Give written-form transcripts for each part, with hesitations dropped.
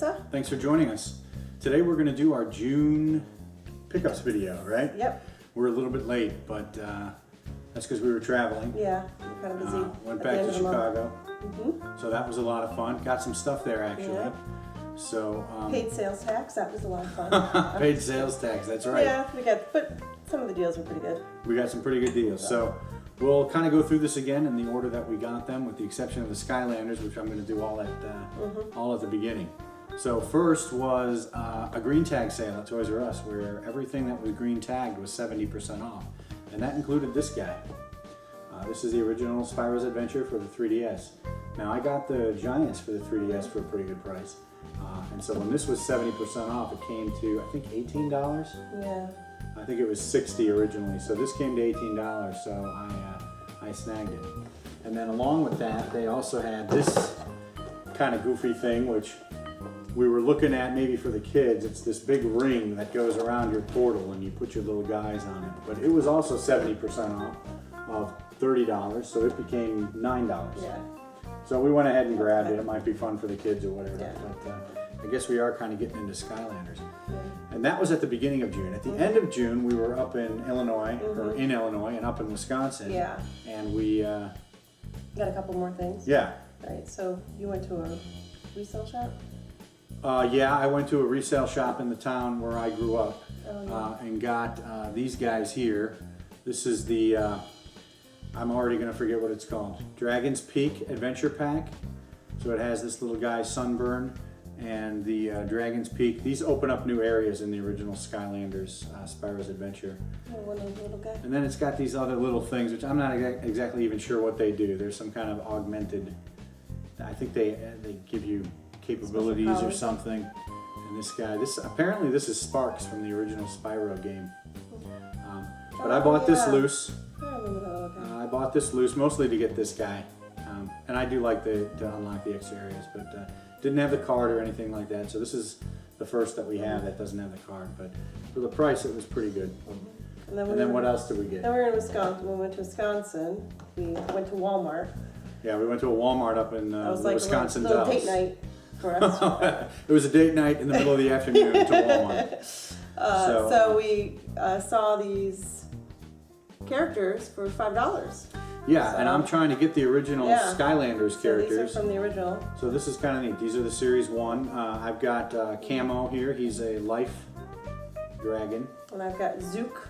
Melissa. Thanks for joining us. Today we're going to do our June pickups video, right? Yep. We're a little bit late, but that's because we were traveling. Yeah, we're kind of busy. Went back to Chicago. Mm-hmm. So that was a lot of fun. Got some stuff there actually. Yeah. So paid sales tax, that was a lot of fun. paid sales tax, that's right. Yeah, but some of the deals were pretty good. We got some pretty good deals. So we'll kind of go through this again in the order that we got them, with the exception of the Skylanders, which I'm going to do all at the beginning. So first was a green tag sale at Toys R Us, where everything that was green tagged was 70% off, and that included this guy. This is the original Spyro's Adventure for the 3DS. Now I got the Giants for the 3DS for a pretty good price, and so when this was 70% off, it came to I think $18. Yeah. I think it was $60 originally, so this came to $18, so I snagged it. And then along with that, they also had this kind of goofy thing, which we were looking at maybe for the kids. It's this big ring that goes around your portal and you put your little guys on it. But it was also 70% off of $30, so it became $9. Yeah. So we went ahead and grabbed it. It might be fun for the kids or whatever. Yeah. But I guess we are kind of getting into Skylanders. Yeah. And that was at the beginning of June. At the end of June, we were up in Illinois, or in Illinois, and up in Wisconsin. Yeah. And we... Got a couple more things. Yeah. All right, so you went to a resale shop? Yeah, I went to a resale shop in the town where I grew up, and got these guys here. This is the, I'm already going to forget what it's called, Dragon's Peak Adventure Pack. So it has this little guy, Sunburn, and the Dragon's Peak. These open up new areas in the original Skylanders, Spyro's Adventure. Oh, one of those little guys. And then it's got these other little things, which I'm not exactly even sure what they do. There's some kind of augmented, I think they give you capabilities or something. And this guy, apparently this is Sparks from the original Spyro game. But I bought this loose. I remember that little guy. I bought this loose mostly to get this guy. And I do like to unlock the extra areas, but didn't have the card or anything like that. So this is the first that we have that doesn't have the card. But for the price, it was pretty good. And then what else did we get? Then we were in Wisconsin. When we went to Wisconsin, we went to Walmart. Yeah, we went to a Walmart up in It was the like Wisconsin a little Dells. date night for us. It was a date night in the middle of the afternoon to Walmart. So we saw these characters for $5. Yeah, and I'm trying to get the original Skylanders So characters. these are from the original. So this is kind of neat. These are the Series 1. I've got Camo here. He's a life dragon. And I've got Zook.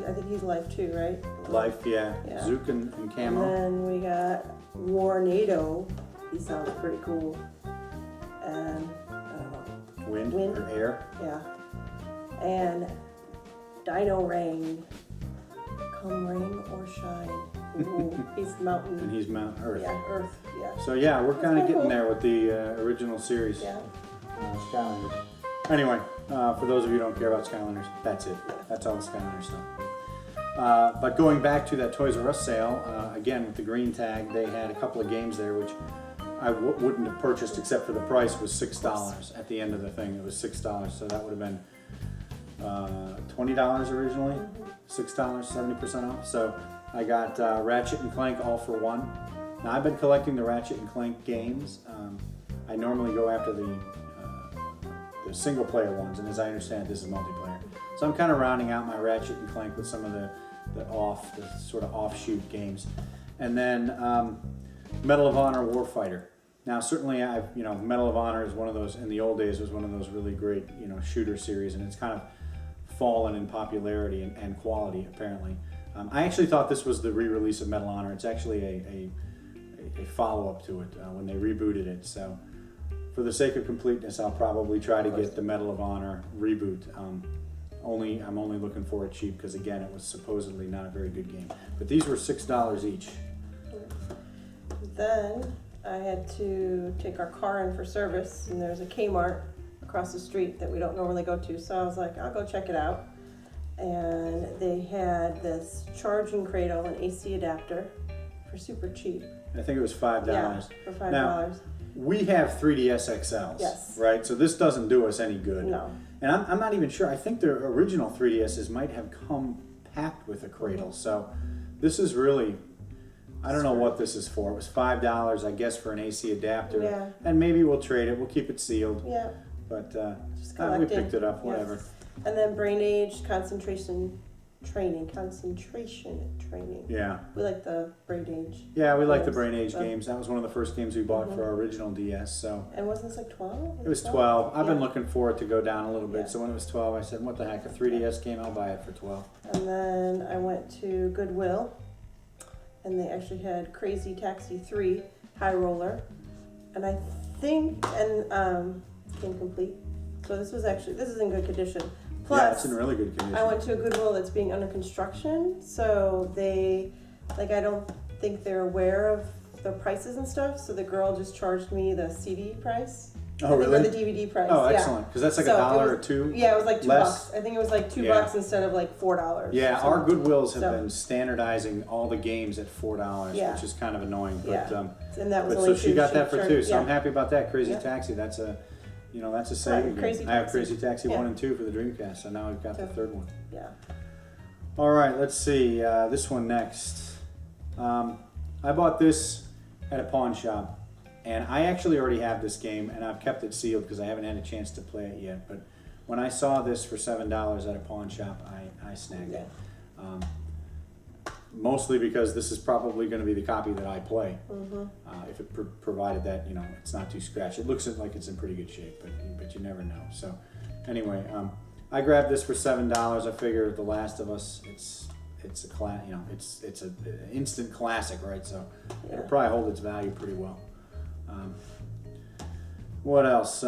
I think he's life too, right? Life, yeah. Yeah. Zook and Camo. And then we got Warnado. He sounds pretty cool. And I don't know. Wind or air. Yeah. And Dino Rain. Come rain or shine. Ooh, he's mountain. And he's Mount Earth. Yeah, Earth. Yeah. So yeah, we're kind of pretty getting cool. there with the original series. Yeah. Skylanders. Anyway, for those of you who don't care about Skylanders, that's it. That's all the Skylanders stuff. But going back to that Toys R Us sale, again with the green tag, they had a couple of games there which I wouldn't have purchased except for the price was $6 at the end of the thing. It was $6, so that would have been $20 originally. $6, 70% off. So I got Ratchet and Clank All for One. Now I've been collecting the Ratchet and Clank games. I normally go after the single player ones, and as I understand, this is multiplayer. So I'm kind of rounding out my Ratchet and Clank with some of the sort of offshoot games. And then Medal of Honor Warfighter. Now certainly Medal of Honor is one of those, in the old days was one of those really great, shooter series, and it's kind of fallen in popularity and quality apparently. I actually thought this was the re-release of Medal of Honor. It's actually a follow-up to it when they rebooted it. So for the sake of completeness, I'll probably try to get the Medal of Honor reboot. I'm only looking for it cheap because again, it was supposedly not a very good game. But these were $6 each. Then I had to take our car in for service, and there's a Kmart across the street that we don't normally go to. So I was like, I'll go check it out. And they had this charging cradle and AC adapter for super cheap. I think it was $5. Yeah, for $5. Now, we have 3DS XLs, Yes. right? So this doesn't do us any good. No. And I'm not even sure. I think the original 3DSs might have come packed with a cradle. So this is really, I don't know what this is for. It was $5, I guess, for an AC adapter. Yeah. And maybe we'll trade it. We'll keep it sealed. Yeah. But Just we picked it up, whatever. Yes. And then brain age concentration training. Yeah. We like the brain age. Yeah, we like the games. brain age So- games. That was one of the first games we bought for our original DS. So And wasn't this like 12? it was 12. I've been Yeah. looking for it to go down a little bit. Yeah. So when it was 12, I said, what the heck? A 3DS game, I'll buy it for 12. And then I went to Goodwill, and they actually had Crazy Taxi 3 High Roller, and I think came complete. So this is in good condition. Plus, Yeah, it's in really good condition. I went to a Goodwill that's being under construction, so I don't think they're aware of the prices and stuff. So the girl just charged me the CD price. Oh, really? Or the DVD price. Oh, yeah. excellent. Because that's like So a dollar it or was- two. Yeah, it was like $2. less. I think it was like $2 Yeah. instead of like $4. Yeah, So- our Goodwills have so- been standardizing all the games at $4, Yeah. which is kind of annoying. But, Yeah. And that was but only so she got that for turned- 2. So yeah. I'm happy about that. Crazy Yeah. Taxi. That's a saving. game. Crazy I have Taxi. Crazy Taxi Yeah. 1 and 2 for the Dreamcast. So now I've got the So- third one. Yeah. All right, let's see. This one next. I bought this at a pawn shop, and I actually already have this game, and I've kept it sealed because I haven't had a chance to play it yet. But when I saw this for $7 at a pawn shop, I snagged it. Mostly because this is probably going to be the copy that I play, if it provided that it's not too scratched. It looks like it's in pretty good shape, but you never know. So anyway, I grabbed this for $7. I figure The Last of Us, it's it's an instant classic, right? So it'll probably hold its value pretty well. What else?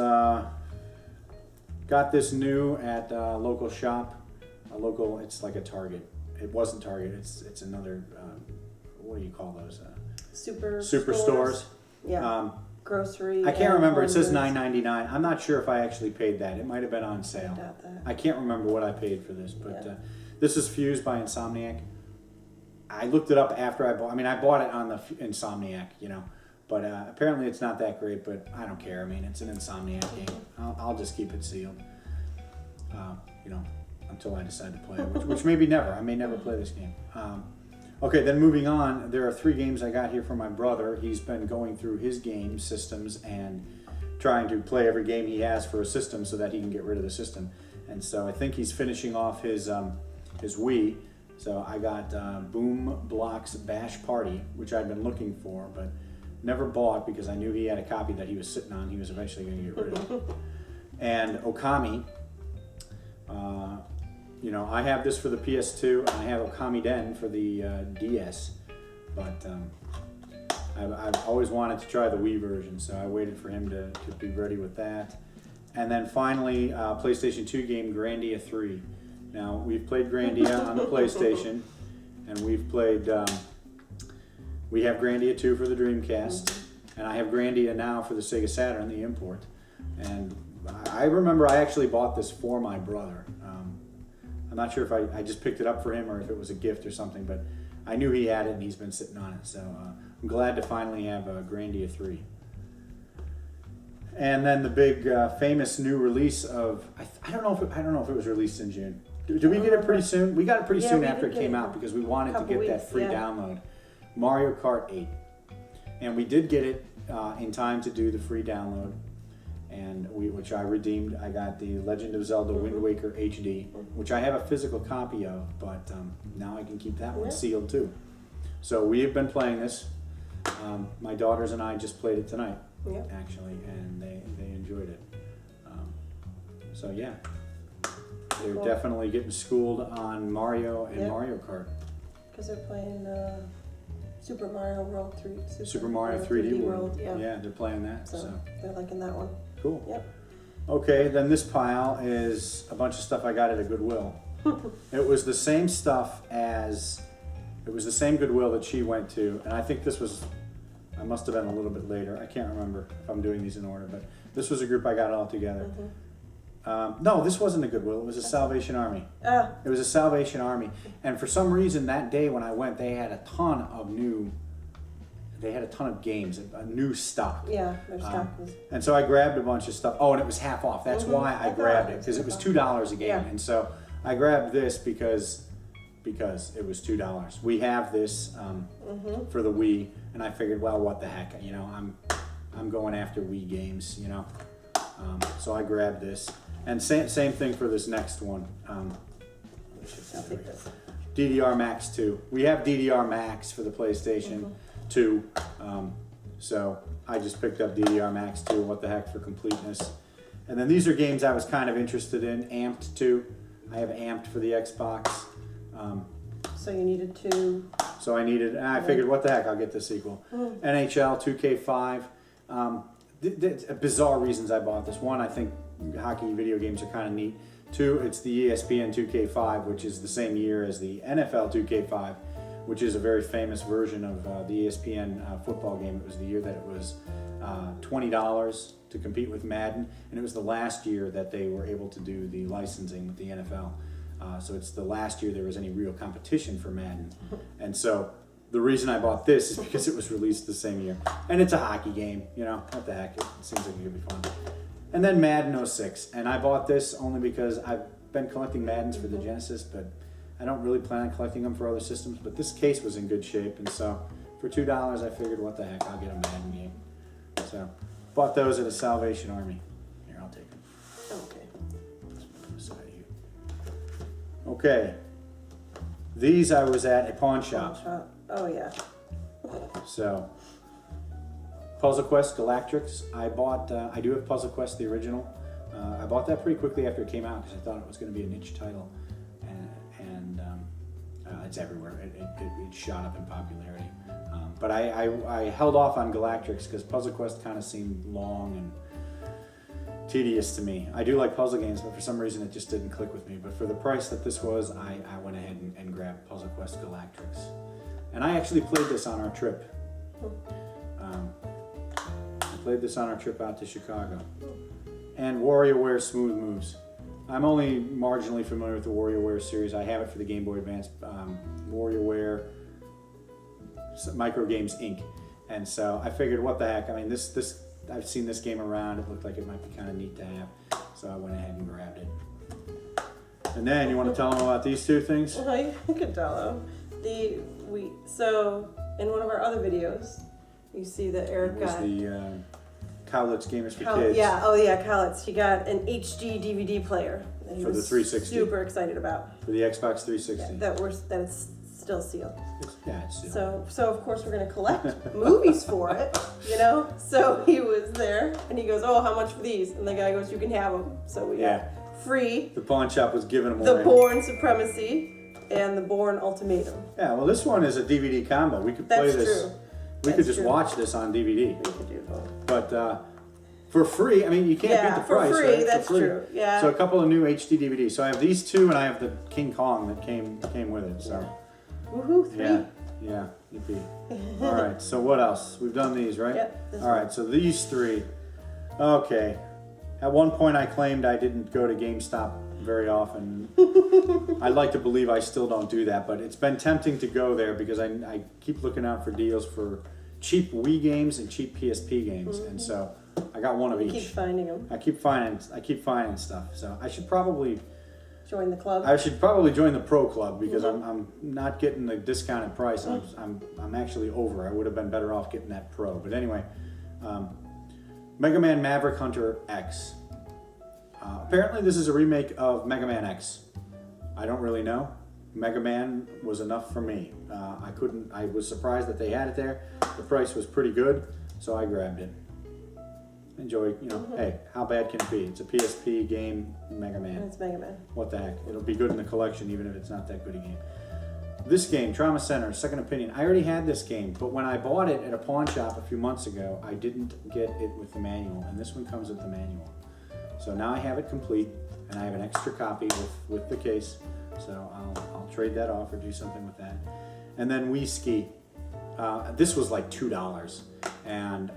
Got this new at a local shop. It's like a Target. It wasn't Target. It's another. What do you call those? Super stores. Yeah. Grocery. I can't remember. It says home goods. $9.99. I'm not sure if I actually paid that. It might have been on I sale. doubt that. I can't remember what I paid for this, but Yeah. this is Fused by Insomniac. I looked it up after I bought. I bought it on the Insomniac, but apparently it's not that great. But I don't care. It's an Insomniac game. I'll just keep it sealed. Until I decide to play it, which maybe never. I may never play this game. Okay, then moving on, there are 3 games I got here for my brother. He's been going through his game systems and trying to play every game he has for a system so that he can get rid of the system. And so I think he's finishing off his Wii. So I got Boom Block's Bash Party, which I'd been looking for, but never bought because I knew he had a copy that he was sitting on. He was eventually going to get rid of. And Okami. I have this for the PS2, and I have Okami Den for the DS, but I've always wanted to try the Wii version, so I waited for him to be ready with that. And then finally, PlayStation 2 game Grandia 3. Now, we've played Grandia on the PlayStation, and we have Grandia 2 for the Dreamcast, and I have Grandia now for the Sega Saturn, the import. And I remember I actually bought this for my brother. I'm not sure if I just picked it up for him or if it was a gift or something, but I knew he had it and he's been sitting on it. So I'm glad to finally have Grandia 3. And then the big famous new release of I don't know if it was released in June. Did we get it pretty soon? We got it pretty soon we after did it came get it out because we wanted to couple get that weeks, free yeah. download. Mario Kart 8. And we did get it in time to do the free download. And which I redeemed. I got the Legend of Zelda Wind Waker HD, which I have a physical copy of, but now I can keep that one sealed too. So we have been playing this. My daughters and I just played it tonight, actually, and they enjoyed it. So yeah, they're definitely getting schooled on Mario and Mario Kart. Because they're playing Super Mario World 3. Super Mario 3D World. Yeah. They're playing that. So they're liking that one. cool. Yep. Okay, then this pile is a bunch of stuff I got at a Goodwill. It was the same stuff it was the same Goodwill that she went to, and I think I must have been a little bit later. I can't remember if I'm doing these in order, but this was a group I got all together. No, this wasn't a Goodwill. It was a Salvation Army. It was a Salvation Army, and for some reason that day when I went, they had a ton of games, a new stock. Yeah, their stock was. And so I grabbed a bunch of stuff. Oh, and it was half off. That's why I grabbed it, because it was $2 a game. Yeah. And so I grabbed this because because it was $2. We have this for the Wii, and I figured, well, what the heck, you know, I'm going after Wii games, you know. So I grabbed this, and same thing for this next one. I'll take this. DDR Max 2. We have DDR Max for the PlayStation 2, so I just picked up DDR Max 2, what the heck, for completeness. And then these are games I was kind of interested in. Amped 2. I have Amped for the Xbox. So you needed to... So I figured, what the heck, I'll get the sequel. NHL 2K5. Bizarre reasons I bought this. One, I think hockey video games are kind of neat. Two, it's the ESPN 2K5, which is the same year as the NFL 2K5, which is a very famous version of the ESPN football game. It was the year that it was $20 to compete with Madden, and it was the last year that they were able to do the licensing with the NFL. So it's the last year there was any real competition for Madden. And so the reason I bought this is because it was released the same year. And it's a hockey game, you know, what the heck, it seems like it could be fun. And then Madden 06, and I bought this only because I've been collecting Maddens for the Genesis, but I don't really plan on collecting them for other systems, but this case was in good shape, and so for $2 I figured, what the heck, I'll get a Madden game. So, bought those at a Salvation Army. Here, I'll take them. Okay. Let's put them aside here. Okay. These I was at a pawn shop. Oh, yeah. So, Puzzle Quest Galactrix. I do have Puzzle Quest, the original. I bought that pretty quickly after it came out because I thought it was going to be a niche title. And it's everywhere. It shot up in popularity. But I held off on Galactrix because Puzzle Quest kind of seemed long and tedious to me. I do like puzzle games, but for some reason it just didn't click with me. But for the price that this was, I went ahead and grabbed Puzzle Quest Galactrix. And I actually played this on our trip. I played this on our trip out to Chicago. And WarioWare Smooth Moves. I'm only marginally familiar with the WarioWare series. I have it for the Game Boy Advance. WarioWare Micro Games Inc. And so I figured, what the heck? I mean, this I've seen this game around. It looked like it might be kind of neat to have. So I went ahead and grabbed it. And then you want to tell them about these two things? Well, you could tell them. So in one of our other videos, you see that Eric got the Cowlitz Gamers for Kids. Yeah, oh yeah, Cowlitz. He got an HD DVD player that he for the was 360. super excited about. For the Xbox 360. Yeah, that it's still sealed. It's sealed. So of course we're gonna collect movies for it, you know. So he was there, and he goes, "Oh, how much for these?" And the guy goes, "You can have them." So we got free. The pawn shop was giving them the away. The Bourne Supremacy and the Bourne Ultimatum. Yeah, well, this one is a DVD combo. We could play this. True. We could just watch this on DVD. We could do both. But for free, I mean, you can't beat the price. For free, right? that's for free. true. Yeah. So a couple of new HD DVDs. So I have these two, and I have the King Kong that came with it. So. Woohoo! 3. Yeah. Yippee. All right. So what else? We've done these, right? Yep. All right. So these 3. Okay. At one point, I claimed I didn't go to GameStop very often. I'd like to believe I still don't do that, but it's been tempting to go there because I keep looking out for deals for cheap Wii games and cheap PSP games, and so I got one of each. Keep finding them. I keep finding stuff. So I should probably join the club. I should probably join the Pro Club because I'm not getting the discounted price. I'm actually over. I would have been better off getting that Pro. But anyway, Mega Man Maverick Hunter X. Apparently this is a remake of Mega Man X. I don't really know. Mega Man was enough for me. I was surprised that they had it there. The price was pretty good, so I grabbed it. Enjoy, hey, how bad can it be? It's a PSP game, Mega Man. It's Mega Man. What the heck? It'll be good in the collection even if it's not that good a game. This game, Trauma Center, Second Opinion. I already had this game, but when I bought it at a pawn shop a few months ago, I didn't get it with the manual, and this one comes with the manual. So now I have it complete, and I have an extra copy with the case. So I'll trade that off or do something with that. And then Wii Ski. This was like $2. And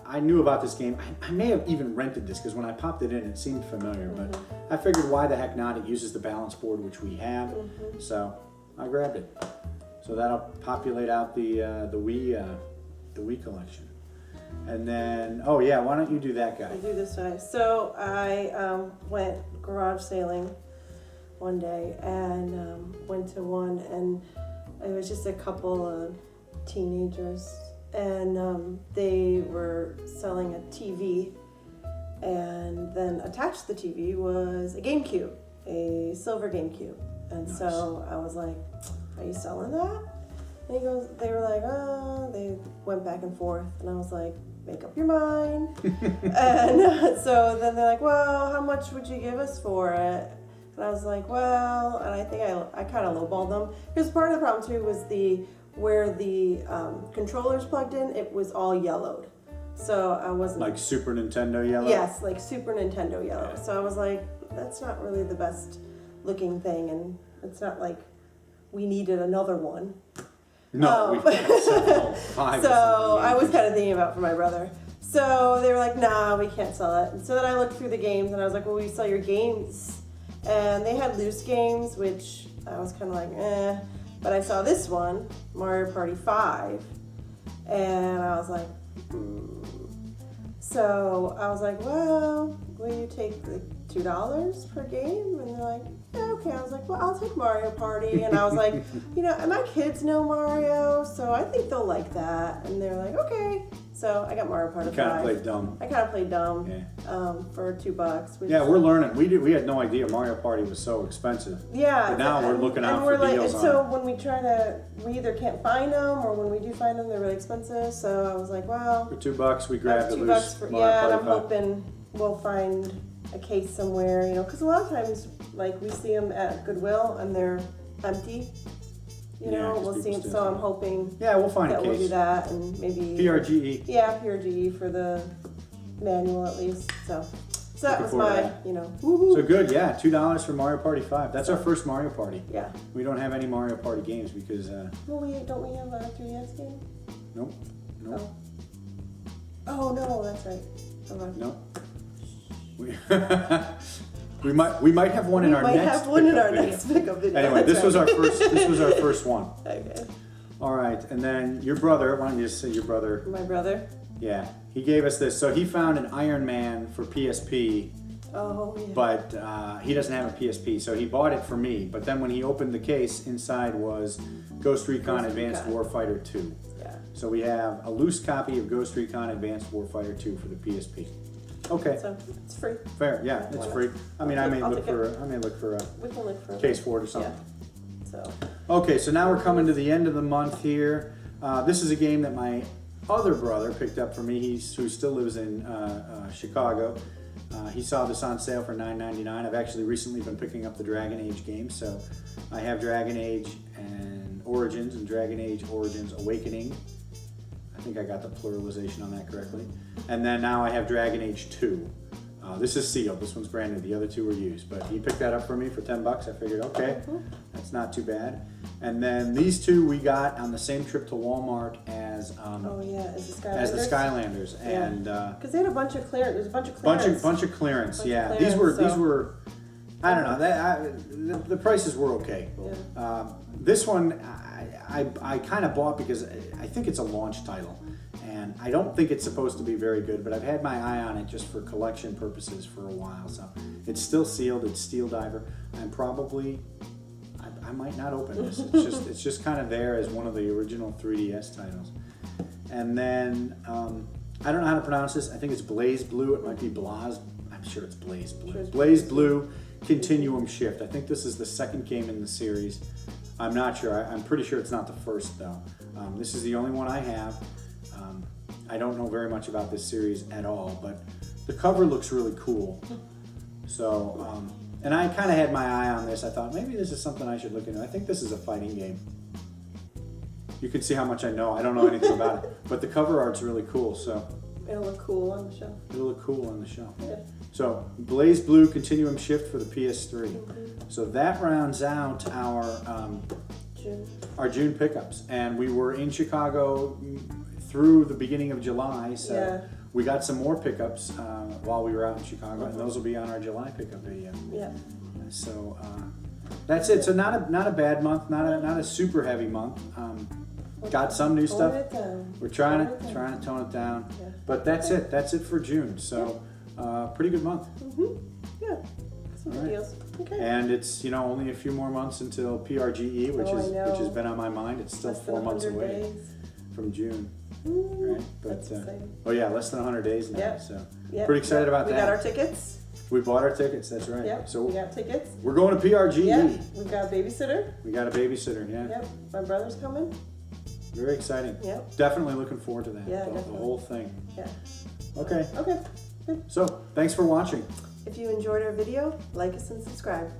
I knew about this game. I may have even rented this because when I popped it in, it seemed familiar. But I figured, why the heck not? It uses the balance board, which we have. So I grabbed it. So that'll populate out the Wii collection. And then, oh yeah, why don't you do that guy? I do this guy. So I went garage sailing one day and went to one, and it was just a couple of teenagers, and they were selling a TV, and then attached to the TV was a GameCube, a silver GameCube. And Nice. So I was like, "Are you selling that?" And they were like, "Oh," they went back and forth, and I was like, "Make up your mind." And so then they're like, "Well, how much would you give us for it?" And I was like, "Well," and I think I kind of lowballed them, because part of the problem too was where the controllers plugged in, it was all yellowed, so I wasn't Like Super Nintendo yellow? Yes, like Super Nintendo yellow. Yeah. So I was like, that's not really the best looking thing, and it's not like we needed another one. No, we've got several, 5 or So something. I was kind of thinking about for my brother. So they were like, "Nah, we can't sell it." And so then I looked through the games, and I was like, "Well, we sell your games." And they had loose games, which I was kind of like, eh. But I saw this one, Mario Party 5, and I was like, So I was like, "Well, will you take the $2 per game?" And they're like, "Yeah, okay." I was like, "Well, I'll take Mario Party." And I was like, and my kids know Mario, so I think they'll like that. And they're like, "Okay." So I got Mario Party 5. Kind of played dumb. I kind of played dumb. Yeah. For $2. Which, Yeah, we're learning. We had no idea Mario Party was so expensive. Yeah. But now we're looking out and for we're like, deals and on so it. when we either can't find them, or when we do find them, they're really expensive. So I was like, well, For $2, we grabbed a $2 loose for, Mario yeah, and Party I'm 5. hoping we'll find a case somewhere, because a lot of times, like, we see them at Goodwill and they're empty. Yeah, 'cause We'll people see 'em, steal so I'm them. hoping Yeah, we'll find a that we'll do case. that, and maybe PRGE. Yeah, PRGE for the manual at least. So that Looking was forward to my, that. woohoo. So good, yeah. $2 for Mario Party 5. That's our first Mario Party. Yeah. We don't have any Mario Party games because Well, don't we have a 3DS game? nope. Oh. Oh no, that's right. Okay. Nope. We might have one in our We might next have one in pickup our video. next pickup video. Anyway, That's this was right. our first one. Okay. All right, and then your brother. Why don't you just say your brother? My brother. Yeah, he gave us this. So he found an Iron Man for PSP, Oh yeah. but he doesn't have a PSP, so he bought it for me. But then when he opened the case, inside was Ghost Recon Ghost Advanced Recon. Warfighter 2. Yeah. So we have a loose copy of Ghost Recon Advanced Warfighter 2 for the PSP. Okay, So it's free. fair. Yeah, it's free. I mean, I may I'll look take for a We can look for a case for it or something. Yeah. So. Okay, so now we're coming to the end of the month here. This is a game that my other brother picked up for me. Who still lives in Chicago. He saw this on sale for $9.99. I've actually recently been picking up the Dragon Age game, so I have Dragon Age and Origins and Dragon Age Origins Awakening. I think I got the pluralization on that correctly. And then now I have Dragon Age 2. This is sealed. This one's brand new. The other two were used, but he picked that up for me for $10. I figured, okay, that's not too bad. And then these two we got on the same trip to Walmart as Oh yeah, is the Skylanders? as the Skylanders, Yeah. and Because they had a bunch of clearance. There's a bunch of clearance. bunch of clearance. Bunch of Yeah, clearance, these so- were. I don't know. The prices were okay. Yeah. This one I kind of bought because I think it's a launch title, and I don't think it's supposed to be very good. But I've had my eye on it just for collection purposes for a while. So it's still sealed. It's Steel Diver. I'm probably. I might not open this. It's just kind of there as one of the original 3DS titles. And then I don't know how to pronounce this. I think it's Blaze Blue. It might be Blaz. I'm sure it's Blaze Blue. Sure it's Blaze Blue Continuum Shift. I think this is the second game in the series. I'm not sure. I'm pretty sure it's not the first though. This is the only one I have. I don't know very much about this series at all, but the cover looks really cool. So, and I kind of had my eye on this. I thought maybe this is something I should look into. I think this is a fighting game. You can see how much I know. I don't know anything about it, but the cover art's really cool. So It'll look cool on the show. it'll look cool on the show. Yeah. So Blaze Blue Continuum Shift for the PS3. So that rounds out June. our June pickups, and we were in Chicago through the beginning of July. So Yeah. we got some more pickups while we were out in Chicago, and those will be on our July pickup video. Yeah. So that's it. So not a bad month, not a super heavy month. Got some new Tone stuff. it down. We're trying Tone it down. to tone it down. Yeah. But that's it. That's it for June. So pretty good month. Yeah. Some All good right. deals. Okay. And it's, you know, only a few more months until PRGE, which has been on my mind. It's still Less than 4 months 100 away days. from June, Ooh, right? But that's exciting. oh yeah, less than 100 days now. Yep. So Yep. pretty excited about We that. got our tickets. We bought our tickets. That's right. Yep. So we got tickets. we're going to PRGE. Yep. We've got a babysitter. We got a babysitter. Yeah. Yep. My brother's coming. Very exciting. Yep. Definitely looking forward to that. Yeah, the definitely. whole thing. Yeah. Okay. Okay. So thanks for watching. If you enjoyed our video, like us and subscribe.